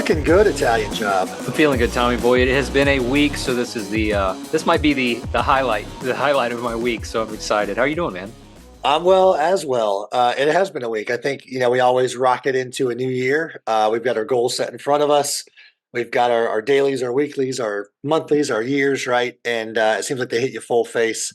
looking good, Italian Job. I'm feeling good, Tommy boy. It has been a week, so this is this might be the highlight of my week. So I'm excited. How are you doing, man? I'm well as well. It has been a week. I think, we always rocket into a new year. We've got our goals set in front of us. We've got our dailies, our weeklies, our monthlies, our years, right? And it seems like they hit you full face.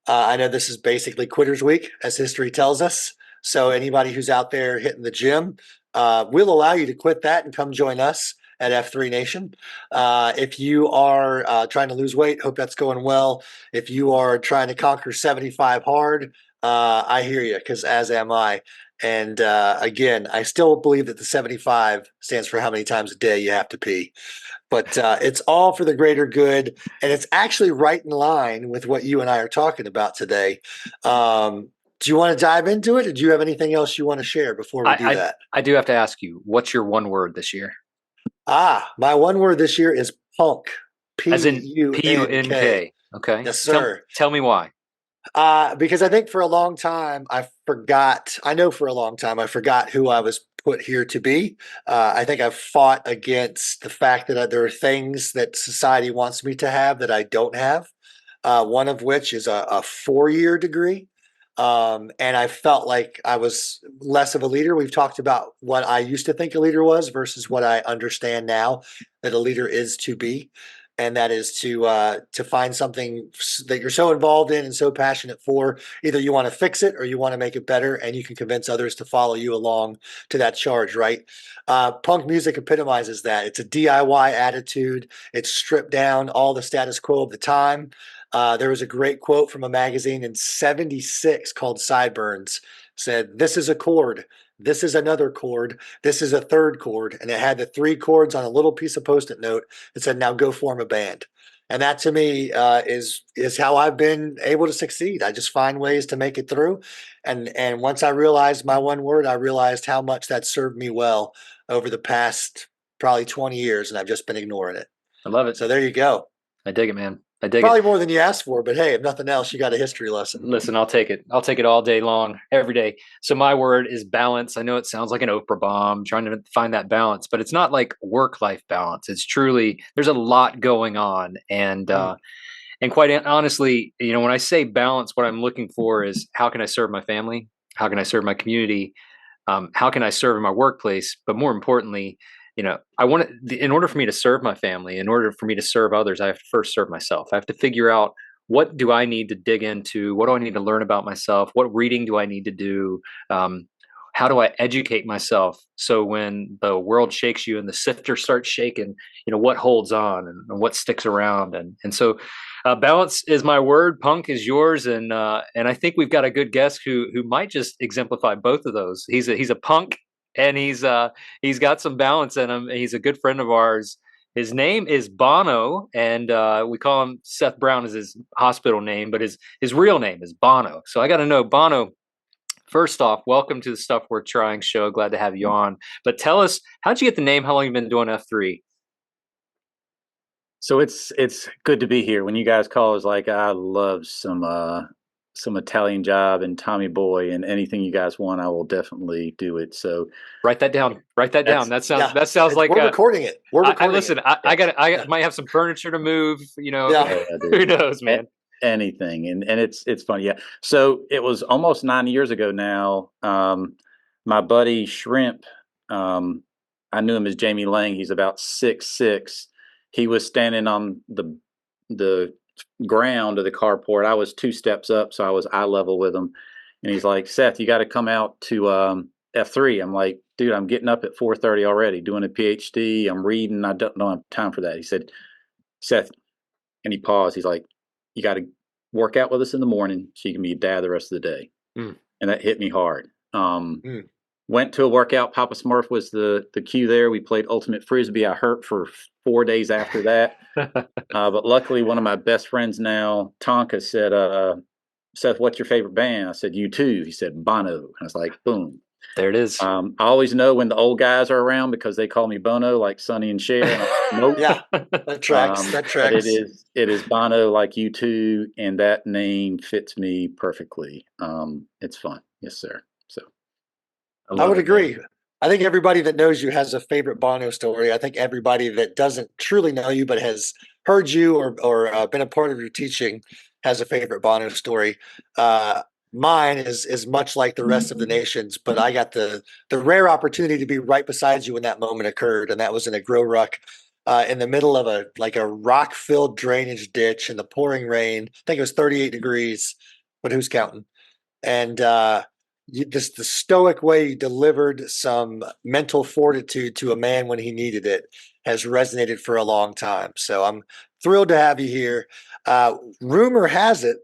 I know this is basically quitter's week, as history tells us. So anybody who's out there hitting the gym, we'll allow you to quit that and come join us at F3 Nation. If you are trying to lose weight, hope that's going well. If you are trying to conquer 75 hard, I hear you, because as am I. And again, I still believe that the 75 stands for how many times a day you have to pee. But it's all for the greater good. And it's actually right in line with what you and I are talking about today. Do you want to dive into it? Or do you have anything else you want to share before we do that? I do have to ask you, what's your one word this year? My one word this year is punk. As in Punk. P-U-N-K. Okay. Yes, sir. Tell me why. Because I think for a long time I know for a long time I forgot who I was put here to be. I think I've fought against the fact that there are things that society wants me to have that I don't have. One of which is a 4-year degree. And I felt like I was less of a leader. We've talked about what I used to think a leader was versus what I understand now that a leader is to be, and that is to find something that you're so involved in and so passionate for. Either you want to fix it or you want to make it better, and you can convince others to follow you along to that charge. Right? Punk music epitomizes that. It's a DIY attitude. It's stripped down all the status quo of the time. There was a great quote from a magazine in '76 called Sideburns. Said, "This is a chord. This is another chord. This is a third chord." And it had the 3 chords on a little piece of Post-it note that said, "Now go form a band." And that to me is how I've been able to succeed. I just find ways to make it through. And once I realized my one word, I realized how much that served me well over the past probably 20 years, and I've just been ignoring it. I love it. So there you go. I dig it, man. I dig Probably it. more than you asked for, but hey, if nothing else, you got a history lesson. Listen, I'll take it. I'll take it all day long, every day. So my word is balance. I know it sounds like an Oprah bomb, trying to find that balance, but it's not like work-life balance. It's truly there's a lot going on, and quite honestly, when I say balance, what I'm looking for is how can I serve my family? How can I serve my community? How can I serve in my workplace? But more importantly, I want to, in order for me to serve my family, in order for me to serve others, I have to first serve myself. I have to figure out what do I need to dig into? What do I need to learn about myself? What reading do I need to do? How do I educate myself so when the world shakes you and the sifter starts shaking, what holds on and what sticks around? And so balance is my word, punk is yours, and I think we've got a good guest who might just exemplify both of those. He's a punk, and he's got some balance in him. He's a good friend of ours. His name is Bono, and we call him Seth Brown as his hospital name, but his real name is Bono. So I got to know, Bono, first off, welcome to the Stuff Worth Trying show. Glad to have you on. But tell us, how'd you get the name? How long have you been doing F3? So it's good to be here. When you guys call, it's like I love some Italian Job and Tommy Boy, and anything you guys want, I will definitely do it. So write that down. Write that down. That sounds like we're recording it. We're recording. Listen, I might have some furniture to move. Yeah. Who knows, man? Anything, and it's funny. Yeah. So it was almost 9 years ago now. My buddy Shrimp, I knew him as Jamie Lang. He's about 6'6". He was standing on the ground of the carport. I was 2 steps up, so I was eye level with him. And he's like, "Seth, you got to come out to F3." I'm like, "Dude, I'm getting up at 4:30 already, doing a PhD. I'm reading. I don't have time for that." He said, "Seth," and he paused. He's like, "You got to work out with us in the morning so you can be a dad the rest of the day." And that hit me hard. Went to a workout. Papa Smurf was the cue there. We played ultimate frisbee. I hurt for 4 days after that. But luckily, one of my best friends now, Tonka, said, "Seth, what's your favorite band?" I said, "U2." He said, "Bono." And I was like, boom. There it is. I always know when the old guys are around because they call me Bono, like Sonny and Cher. And nope. Yeah, that tracks. That tracks. But it is Bono, like U2, and that name fits me perfectly. It's fun. Yes, sir. So I would agree. I think everybody that knows you has a favorite Bono story. I think everybody that doesn't truly know you but has heard you or been a part of your teaching has a favorite Bono story. Uh, Mine is much like the rest of the nation's, but I got the rare opportunity to be right beside you when that moment occurred, and that was in a grow ruck. In the middle of a rock filled drainage ditch in the pouring rain. I think it was 38 degrees, but who's counting? And just the stoic way you delivered some mental fortitude to a man when he needed it has resonated for a long time. So I'm thrilled to have you here. Rumor has it,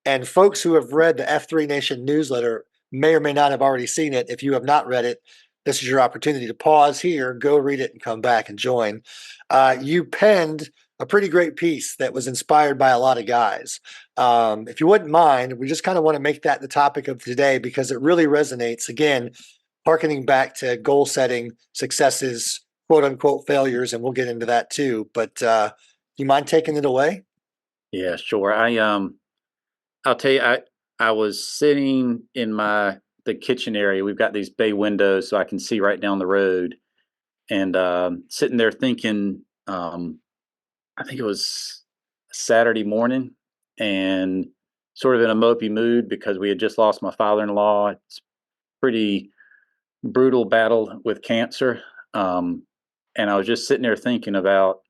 and folks who have read the F3 Nation newsletter may or may not have already seen it. If you have not read it, this is your opportunity to pause here, go read it, and come back and join. You penned a pretty great piece that was inspired by a lot of guys. If you wouldn't mind, we just kind of want to make that the topic of today because it really resonates. Again, harkening back to goal setting, successes, quote unquote failures, and we'll get into that too. But you mind taking it away? Yeah, sure. I'll tell you, I was sitting in the kitchen area. We've got these bay windows so I can see right down the road, and sitting there thinking. I think it was Saturday morning, and sort of in a mopey mood because we had just lost my father-in-law. It's pretty brutal battle with cancer, and I was just sitting there thinking about,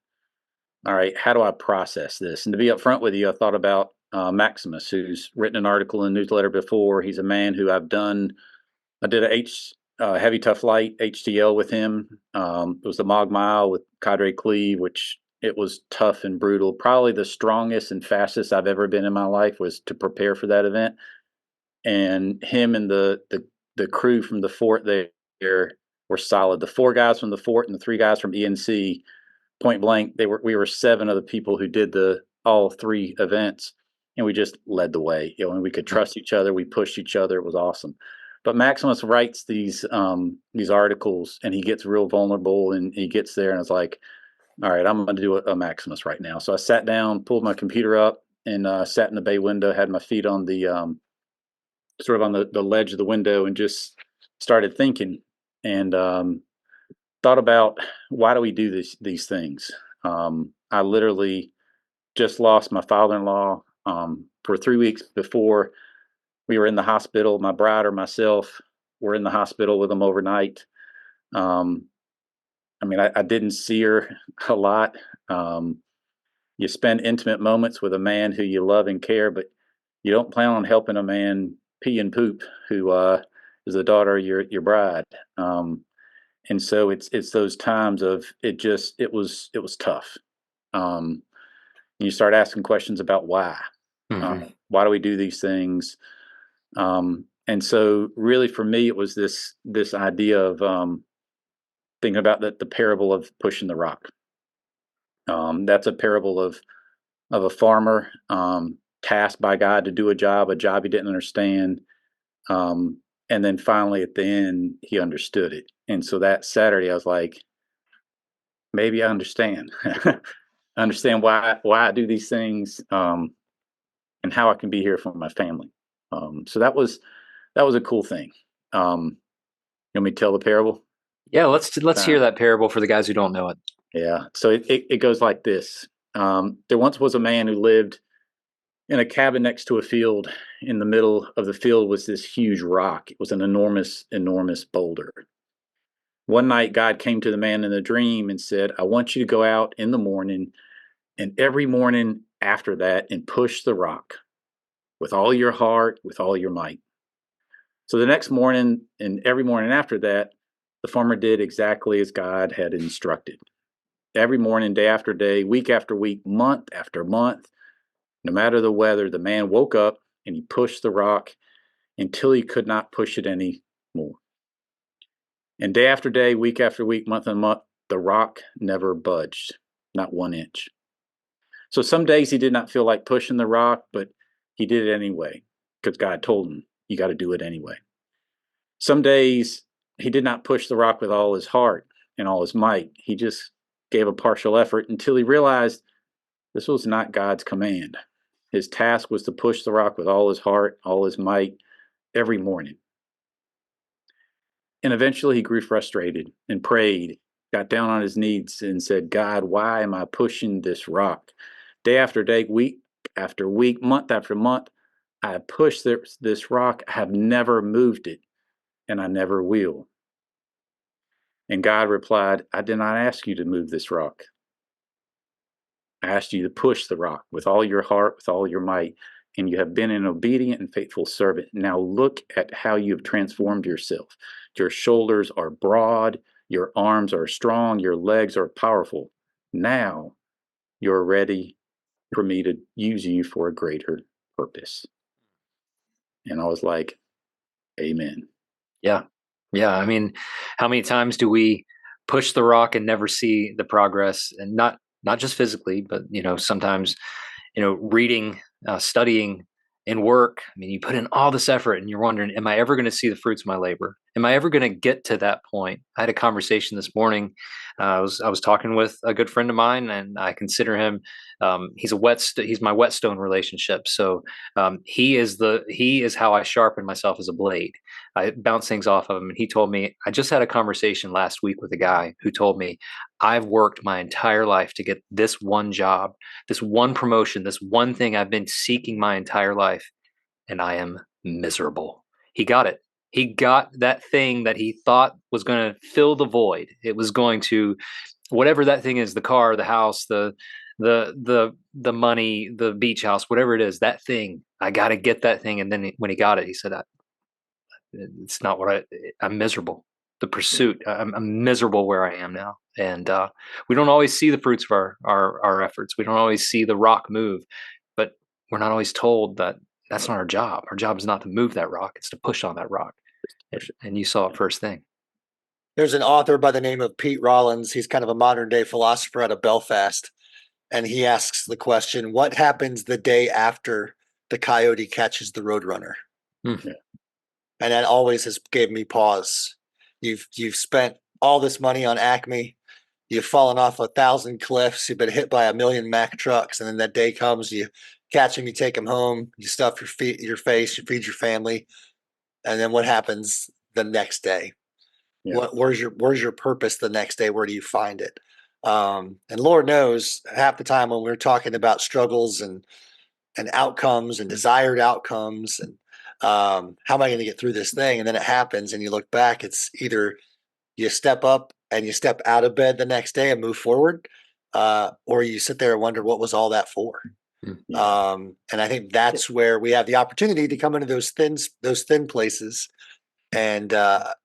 all right, how do I process this? And to be upfront with you, I thought about Maximus, who's written an article in a newsletter before. He's a man who I did a heavy tough light HTL with him. It was the Mog Mile with Cadre Cleve, which it was tough and brutal. Probably the strongest and fastest I've ever been in my life was to prepare for that event. And him and the crew from the fort there were solid. The four guys from the fort and the three guys from ENC, point blank, we were seven of the people who did the all three events, and we just led the way. And we could trust each other. We pushed each other. It was awesome. But Maximus writes these articles, and he gets real vulnerable, and he gets there, and it's like, all right, I'm going to do a Maximus right now. So I sat down, pulled my computer up, and sat in the bay window, had my feet on the sort of on the ledge of the window, and just started thinking, and thought about, why do we do these things? I literally just lost my father-in-law. For 3 weeks before, we were in the hospital. My bride or myself were in the hospital with him overnight. Um, I mean, I didn't see her a lot. Um, you spend intimate moments with a man who you love and care, but you don't plan on helping a man pee and poop who is the daughter of your bride. And so it's those times of it was tough. Um, you start asking questions about why. Why do we do these things? And so really for me, it was this idea of thinking about the parable of pushing the rock. That's a parable of a farmer tasked by God to do a job he didn't understand. Um, and then finally at the end, he understood it. And so that Saturday, I was like, maybe I understand. I understand why I do these things, and how I can be here for my family. So that was a cool thing. You want me to tell the parable? Yeah, let's hear that parable for the guys who don't know it. Yeah. So it goes like this. There once was a man who lived in a cabin next to a field. In the middle of the field was this huge rock. It was an enormous, enormous boulder. One night, God came to the man in a dream and said, I want you to go out in the morning and every morning after that and push the rock with all your heart, with all your might. So the next morning and every morning after that, the farmer did exactly as God had instructed. Every morning, day after day, week after week, month after month, no matter the weather, the man woke up and he pushed the rock until he could not push it anymore. And day after day, week after week, month and month, the rock never budged, not 1 inch. So some days he did not feel like pushing the rock, but he did it anyway because God told him, you got to do it anyway. Some days he did not push the rock with all his heart and all his might. He just gave a partial effort until he realized this was not God's command. His task was to push the rock with all his heart, all his might, every morning. And eventually he grew frustrated and prayed, got down on his knees and said, God, why am I pushing this rock? Day after day, week after week, month after month, I have pushed this rock. I have never moved it, and I never will. And God replied, I did not ask you to move this rock. I asked you to push the rock with all your heart, with all your might, and you have been an obedient and faithful servant. Now look at how you have transformed yourself. Your shoulders are broad, your arms are strong, your legs are powerful. Now you're ready for me to use you for a greater purpose. And I was like, Amen. Yeah. Yeah. I mean, how many times do we push the rock and never see the progress, and not just physically, but sometimes, reading, studying, and work. I mean, you put in all this effort and you're wondering, am I ever going to see the fruits of my labor? Am I ever going to get to that point? I had a conversation this morning. I was talking with a good friend of mine, and I consider him. He's my whetstone relationship. So he is how I sharpen myself as a blade. I bounce things off of him. And he told me, I just had a conversation last week with a guy who told me, I've worked my entire life to get this one job, this one promotion, this one thing I've been seeking my entire life, and I am miserable. He got it. He got that thing that he thought was going to fill the void. It was going to, whatever that thing is, the car, the house, the money, the beach house, whatever it is, that thing, I got to get that thing. And then when he got it, he said, it's not what I'm miserable. The pursuit, I'm miserable where I am now. And we don't always see the fruits of our efforts. We don't always see the rock move, but we're not always told that that's not our job. Our job is not to move that rock. It's to push on that rock. And you saw it first thing. There's an author by the name of Pete Rollins. He's kind of a modern day philosopher out of Belfast. And he asks the question, what happens the day after the coyote catches the roadrunner? Mm. And that always has gave me pause. You've spent all this money on Acme. You've fallen off 1,000 cliffs. You've been hit by 1,000,000 Mack trucks, and then that day comes. You catch him, you take him home, you stuff your face, you feed your family, and then what happens the next day? Yeah. Where's your purpose the next day? Where do you find it? And Lord knows, half the time when we're talking about struggles and outcomes and desired outcomes and how am I going to get through this thing? And then it happens, and you look back. It's either you step up and you step out of bed the next day and move forward, or you sit there and wonder what was all that for. Yeah. And I think that's where we have the opportunity to come into those thin places and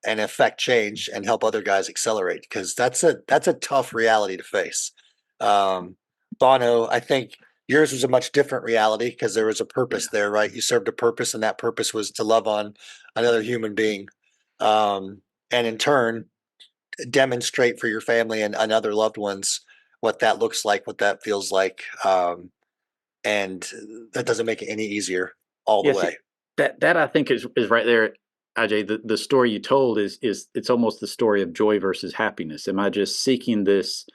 affect change and help other guys accelerate, because that's a tough reality to face. Bono, I think yours was a much different reality because there was a purpose there, right? You served a purpose, and that purpose was to love on another human being, and in turn demonstrate for your family and other loved ones what that looks like, what that feels like, and that doesn't make it any easier all the Yes, way. that I think is right there, Ajay. The story you told is it's almost the story of joy versus happiness. Am I just seeking this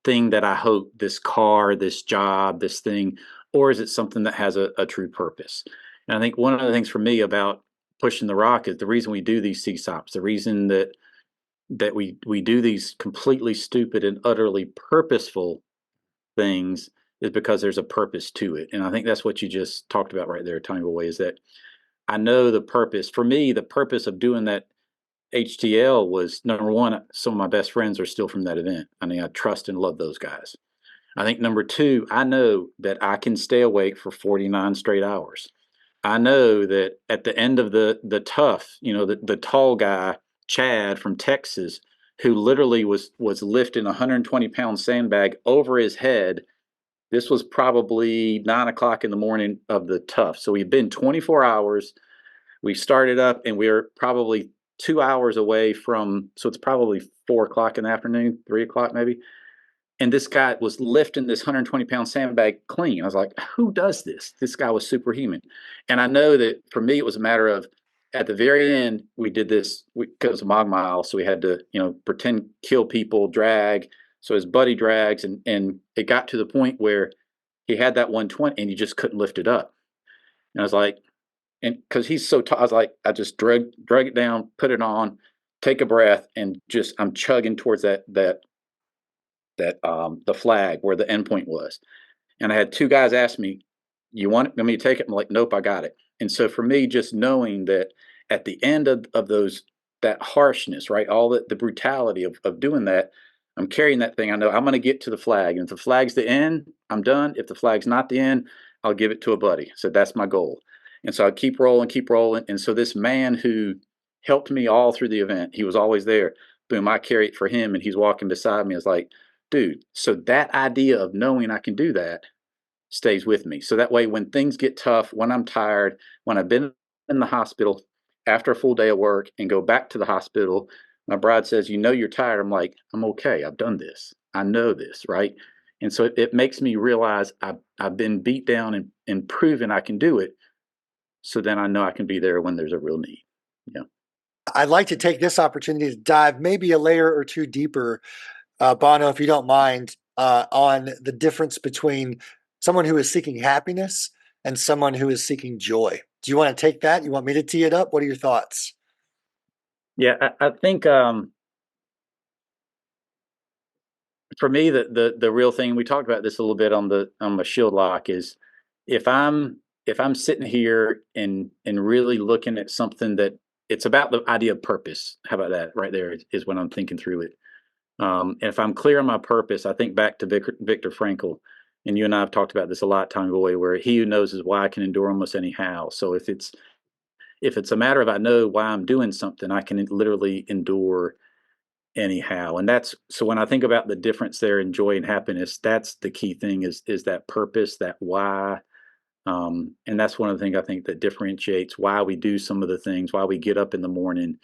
thing that I hope, this car, this job, this thing, or is it something that has a true purpose? And I think one of the things for me about pushing the rock is the reason we do these CSOPs, the reason that we do these completely stupid and utterly purposeful things is because there's a purpose to it. And I think that's what you just talked about right there, Tony Boy, is that I know the purpose. For me, the purpose of doing that HTL was, number one, some of my best friends are still from that event. I mean, I trust and love those guys. I think number two, I know that I can stay awake for 49 straight hours. I know that at the end of the tough, the tall guy, Chad from Texas, who literally was lifting a 120-pound sandbag over his head. This was probably 9 o'clock in the morning of the tough. So we've been 24 hours. We started up and we're probably 2 hours away from, so it's probably 4 o'clock in the afternoon, 3 o'clock maybe. And this guy was lifting this 120-pound sandbag clean. I was like, who does this? This guy was superhuman. And I know that for me, it was a matter of, at the very end, we did this, because it was a mile mile. So we had to, pretend kill people, drag. So his buddy drags, and it got to the point where he had that 120 and he just couldn't lift it up. And I was like, and because he's so tall, I was like, I just drug it down, put it on. take a breath, and just I'm chugging towards the flag where the endpoint was. And I had two guys ask me, "You want me to take it?" I'm like, "Nope, I got it." And so for me, just knowing that at the end of those, that harshness, right, all the brutality of doing that, I'm carrying that thing. I know I'm going to get to the flag, and if the flag's the end, I'm done. If the flag's not the end, I'll give it to a buddy. So that's my goal. And so I keep rolling, keep rolling. And so this man who helped me all through the event, he was always there. Boom, I carry it for him, and he's walking beside me. It's like, dude, so that idea of knowing I can do that stays with me. So that way, when things get tough, when I'm tired, when I've been in the hospital after a full day of work and go back to the hospital, my bride says, "You know, you're tired." I'm like, "I'm okay. I've done this. I know this." Right. And so it makes me realize I've been beat down and proven I can do it. So then I know I can be there when there's a real need. Yeah. I'd like to take this opportunity to dive maybe a layer or two deeper, Bono, if you don't mind, on the difference between someone who is seeking happiness and someone who is seeking joy. Do you want to take that? You want me to tee it up? What are your thoughts? Yeah. I think for me, the real thing, we talked about this a little bit on the shield lock, is if I'm sitting here and really looking at something that it's about the idea of purpose. How about that right there is when I'm thinking through it. And if I'm clear on my purpose, I think back to Viktor Frankl, and you and I have talked about this a lot, Tom Goy, where he who knows his why can endure almost anyhow. So if it's a matter of I know why I'm doing something, I can literally endure anyhow. And that's so when I think about the difference there in joy and happiness, that's the key thing, is that purpose, that why. And that's one of the things I think that differentiates why we do some of the things, why we get up in the morning,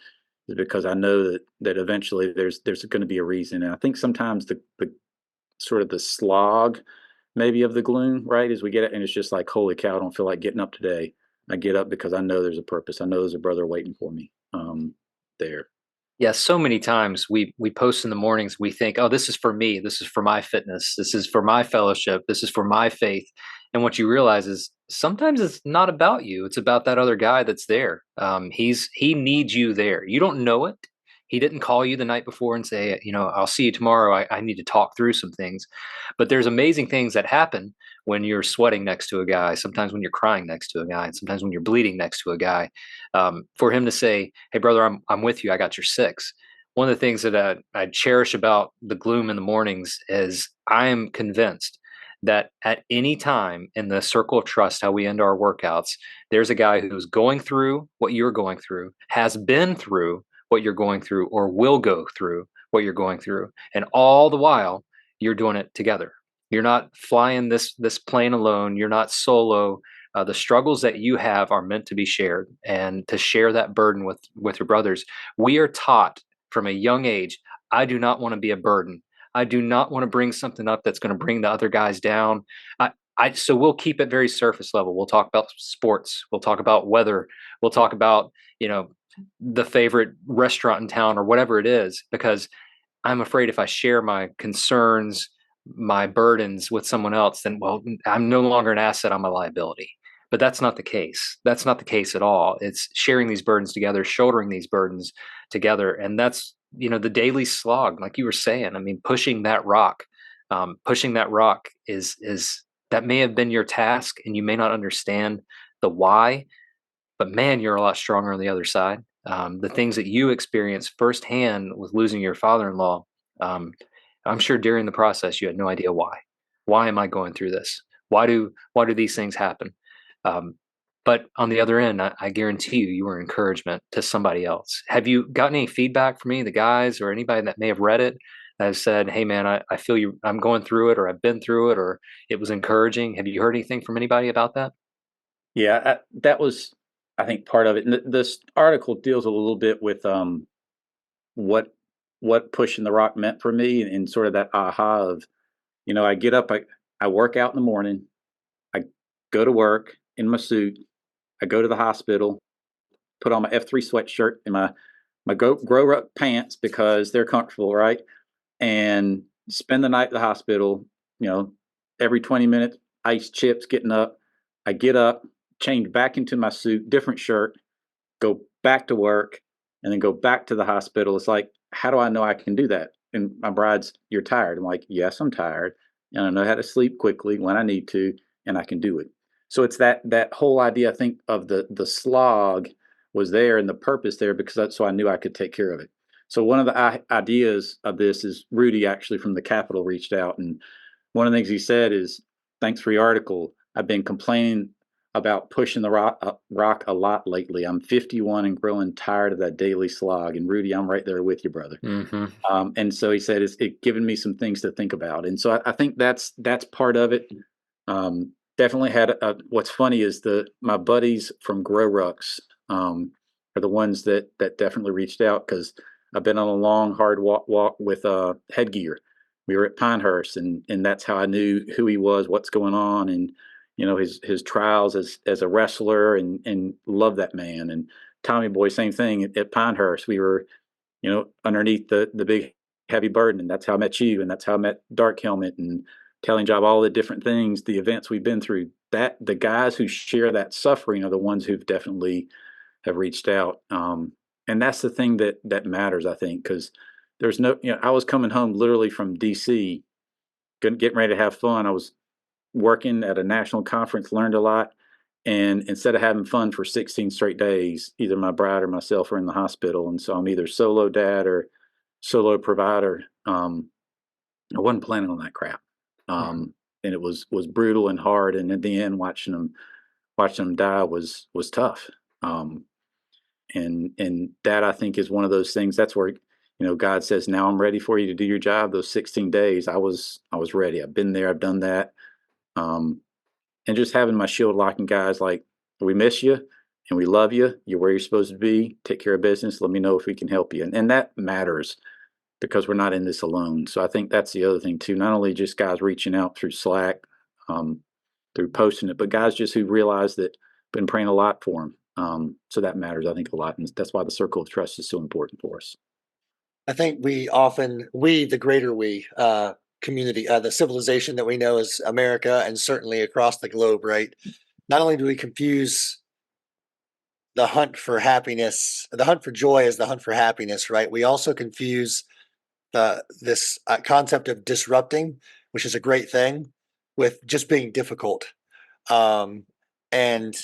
is because I know that eventually there's going to be a reason. And I think sometimes the sort of the slog maybe of the gloom, right, as we get it, and it's just like, holy cow, I don't feel like getting up today. I get up because I know there's a purpose. I know there's a brother waiting for me there. Yeah, so many times we post in the mornings, we think, "Oh, this is for me. This is for my fitness. This is for my fellowship. This is for my faith." And what you realize is sometimes it's not about you. It's about that other guy that's there. He needs you there. You don't know it. He didn't call you the night before and say, "I'll see you tomorrow. I need to talk through some things." But there's amazing things that happen when you're sweating next to a guy. Sometimes when you're crying next to a guy, and sometimes when you're bleeding next to a guy. For him to say, "Hey, brother, I'm with you. I got your six." One of the things that I cherish about the gloom in the mornings is I am convinced that at any time in the circle of trust, how we end our workouts, there's a guy who's going through what you're going through, has been through what you're going through, or will go through what you're going through, and all the while you're doing it together. You're not flying this plane alone. You're not solo. The struggles that you have are meant to be shared, and to share that burden with your brothers. We are taught from a young age, I do not want to be a burden. I do not want to bring something up that's going to bring the other guys down. So we'll keep it very surface level. We'll talk about sports. We'll talk about weather. We'll talk about, the favorite restaurant in town or whatever it is, because I'm afraid if I share my concerns, my burdens with someone else, then, well, I'm no longer an asset, I'm a liability. But that's not the case. That's not the case at all. It's sharing these burdens together, shouldering these burdens together. And that's, the daily slog, like you were saying. I mean, pushing that rock is that may have been your task, and you may not understand the why, but man, you're a lot stronger on the other side. The things that you experienced firsthand with losing your father-in-law, um, I'm sure during the process you had no idea why. Why am I going through this? Why do these things happen? Um, but on the other end, I guarantee you were encouragement to somebody else. Have you gotten any feedback from any of the guys or anybody that may have read it that has said, "Hey, man, I feel you. I'm going through it, or I've been through it, or it was encouraging"? Have you heard anything from anybody about that? Yeah, that was, I think, part of it. And this article deals a little bit with what what pushing the rock meant for me, and sort of that aha of, I get up, I work out in the morning, I go to work in my suit, I go to the hospital, put on my F3 sweatshirt and my grow up pants because they're comfortable, right? And spend the night at the hospital, you know, every 20 minutes, ice chips, getting up. I get up, change back into my suit, different shirt, go back to work, and then go back to the hospital. It's like, how do I know I can do that? And my bride's, you're tired. I'm like, yes, I'm tired, and I know how to sleep quickly when I need to, and I can do it. So it's that whole idea, I think, of the slog was there and the purpose there, because that's so I knew I could take care of it. So one of the ideas of this is Rudy, actually from the Capitol, reached out, and one of the things he said is, "Thanks for your article. I've been complaining about pushing the rock a lot lately. I'm 51 and growing tired of that daily slog." And Rudy, I'm right there with you, brother. Mm-hmm. And so he said, "It given me some things to think about." And so I think that's part of it. Definitely had what's funny is my buddies from Grow Rucks are the ones that definitely reached out, because I've been on a long, hard walk with headgear. We were at Pinehurst, and that's how I knew who he was, what's going on, and his trials as a wrestler, and love that man. And Tommy Boy, same thing at Pinehurst. We were underneath the big heavy burden, and that's how I met you, and that's how I met Dark Helmet and Telling Job, all the different things, the events we've been through. That the guys who share that suffering are the ones who've definitely have reached out. And that's the thing that matters, I think, because there's no, I was coming home literally from DC, getting ready to have fun. I was working at a national conference, learned a lot. And instead of having fun for 16 straight days, either my bride or myself are in the hospital. And so I'm either solo dad or solo provider. I wasn't planning on that crap. And it was brutal and hard. And in the end, watching them die was tough. And that, I think, is one of those things. That's where God says, "Now I'm ready for you to do your job." Those 16 days, I was ready. I've been there. I've done that. And just having my shield locking guys like, "We miss you and we love you. You're where you're supposed to be. Take care of business. Let me know if we can help you." And that matters, because we're not in this alone. So I think that's the other thing too. Not only just guys reaching out through Slack, through posting it, but guys just who realize that been praying a lot for them. So that matters, I think, a lot, and that's why the circle of trust is so important for us. I think the greater community, the civilization that we know as America and certainly across the globe, right? Not only do we confuse the hunt for happiness, the hunt for joy as the hunt for happiness, right? We also confuse this concept of disrupting, which is a great thing, with just being difficult. And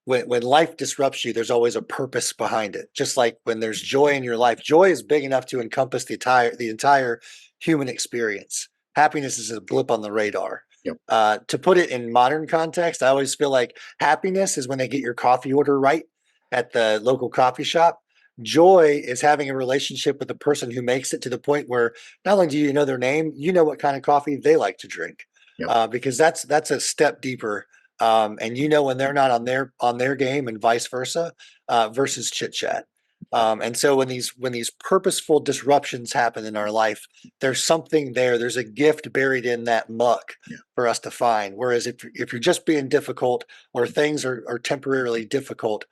when life disrupts you, there's always a purpose behind it. Just like when there's joy in your life, joy is big enough to encompass the entire human experience. Happiness is a blip on the radar. Yep. To put it in modern context, I always feel like happiness is when they get your coffee order right at the local coffee shop. Joy is having a relationship with the person who makes it, to the point where not only do you know their name, you know what kind of coffee they like to drink. Yep. Because that's a step deeper, and when they're not on their game, and vice versa, versus chit chat. And so when these purposeful disruptions happen in our life, there's something there. There's a gift buried in that muck for us to find. Whereas if you're just being difficult, or things are temporarily difficult,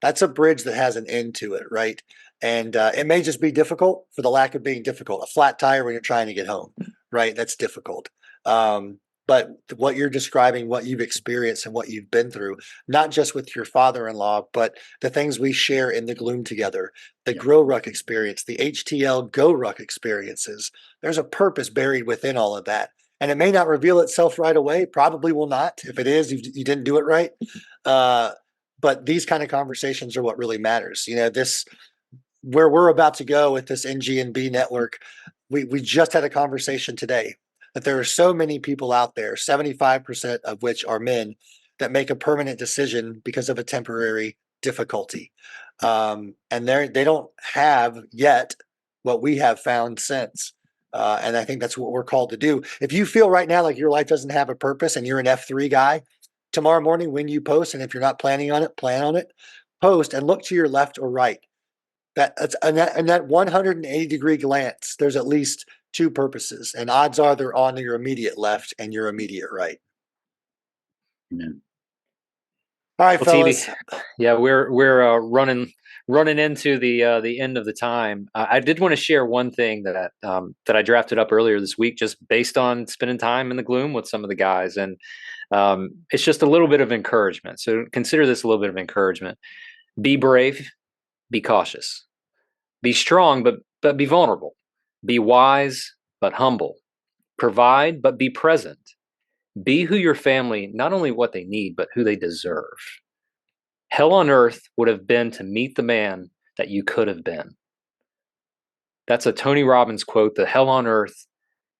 that's a bridge that has an end to it, right? And it may just be difficult for the lack of being difficult. A flat tire when you're trying to get home, right? That's difficult. But what you're describing, what you've experienced and what you've been through, not just with your father-in-law, but the things we share in the gloom together, the Grow Ruck experience, the HTL Go Ruck experiences, there's a purpose buried within all of that. And it may not reveal itself right away, probably will not. If it is, you didn't do it right. But these kind of conversations are what really matters. This, where we're about to go with this NGNB network, we just had a conversation today that there are so many people out there, 75% of which are men, that make a permanent decision because of a temporary difficulty. And they don't have yet what we have found since. And I think that's what we're called to do. If you feel right now like your life doesn't have a purpose and you're an F3 guy, tomorrow morning when you post, and if you're not planning on it, plan on it, post and look to your left or right. And that 180-degree glance, there's at least two purposes, and odds are they're on your immediate left and your immediate right. Amen. All right, Well, TB, fellas. yeah, we're running into the end of the time. I did want to share one thing that I drafted up earlier this week, just based on spending time in the gloom with some of the guys, and it's just a little bit of encouragement. So consider this a little bit of encouragement. Be brave, be cautious. Be strong, but be vulnerable. Be wise, but humble. Provide, but be present. Be who your family, not only what they need, but who they deserve. Hell on earth would have been to meet the man that you could have been. That's a Tony Robbins quote. The hell on earth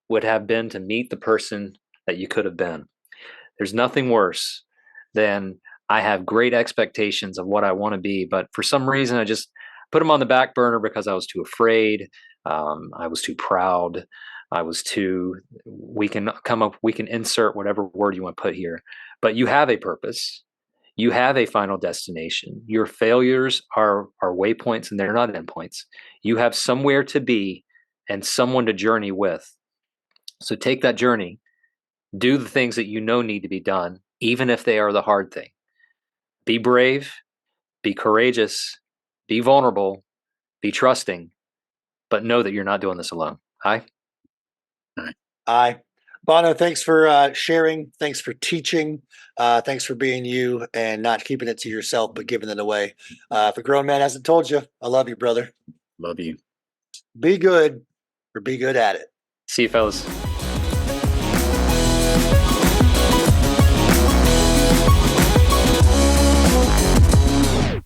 would have been to meet the person that you could have been. There's nothing worse than I have great expectations of what I want to be, but for some reason I just put them on the back burner because I was too afraid. I was too proud. I was too. We can come up. We can insert whatever word you want to put here, but you have a purpose. You have a final destination. Your failures are waypoints, and they're not endpoints. You have somewhere to be and someone to journey with. So take that journey. Do the things that you know need to be done, even if they are the hard thing. Be brave, be courageous, be vulnerable, be trusting, but know that you're not doing this alone. Hi. Aye. Bono, thanks for sharing. Thanks for teaching. Thanks for being you and not keeping it to yourself, but giving it away. If a grown man hasn't told you, I love you, brother. Love you. Be good or be good at it. See you, fellas.